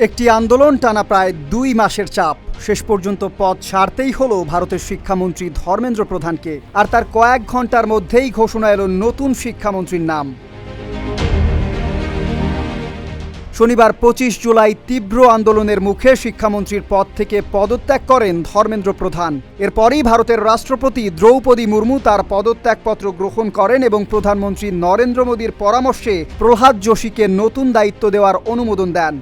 একটি আন্দোলন টানা প্রায় ২ মাসের চাপ, শেষ পর্যন্ত পদ ছাড়তেই হলো ভারতের শিক্ষামন্ত্রী ধর্মেন্দ্র প্রধানকে। আর তার কয়েক ঘন্টার মধ্যেই ঘোষণা এলো নতুন শিক্ষামন্ত্রীর নাম। শনিবার ২৫ জুলাই তীব্র আন্দোলনের মুখে শিক্ষামন্ত্রীর পদ থেকে পদত্যাগ করেন ধর্মেন্দ্র প্রধান। এরপরই ভারতের রাষ্ট্রপতি দ্রৌপদী মুর্মু তার পদত্যাগপত্র গ্রহণ করেন এবং প্রধানমন্ত্রী নরেন্দ্র মোদীর পরামর্শে প্রহ্লাদ যোশীকে নতুন দায়িত্ব দেওয়ার অনুমোদন দেন।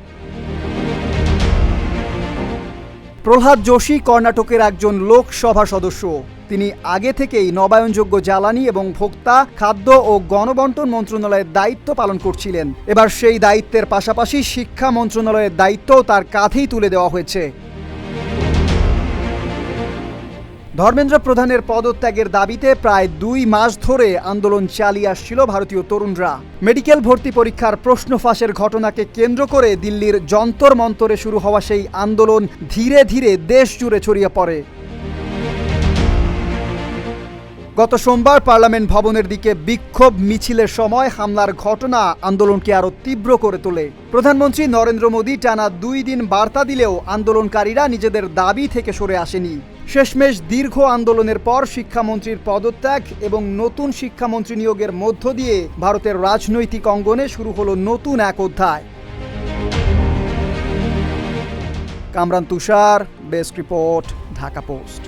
প্রহ্লাদ যোশী কর্ণাটকের একজন লোকসভা সদস্য। তিনি আগে থেকেই নবায়নযোগ্য জ্বালানি এবং ভোক্তা, খাদ্য ও গণবণ্টন মন্ত্রণালয়ের দায়িত্ব পালন করছিলেন। এবার সেই দায়িত্বের পাশাপাশি শিক্ষা মন্ত্রণালয়ের দায়িত্বও তার কাঁধেই তুলে দেওয়া হয়েছে। ধর্মেন্দ্র প্রধানের পদত্যাগের দাবিতে প্রায় ২ মাস ধরে আন্দোলন চালিয়ে আসছিল ভারতীয় তরুণরা। মেডিকেল ভর্তি পরীক্ষার প্রশ্ন ফাঁসের ঘটনাকে কেন্দ্র করে দিল্লির যন্তর মন্তরে শুরু হওয়া সেই আন্দোলন ধীরে ধীরে দেশ জুড়ে ছড়িয়ে পড়ে। গত সোমবার পার্লামেন্ট ভবনের দিকে বিক্ষোভ মিছিলের সময় হামলার ঘটনা আন্দোলনকে আরও তীব্র করে তোলে। প্রধানমন্ত্রী নরেন্দ্র মোদী টানা ২ দিন বার্তা দিলেও আন্দোলনকারীরা নিজেদের দাবি থেকে সরে আসেনি। শেষমেশ দীর্ঘ আন্দোলনের পর শিক্ষামন্ত্রীর পদত্যাগ এবং নতুন শিক্ষামন্ত্রী নিয়োগের মধ্য দিয়ে ভারতের রাজনৈতিক অঙ্গনে শুরু হলো নতুন এক অধ্যায়। কামরান তুষার, ডেস্ক রিপোর্ট, ঢাকা পোস্ট।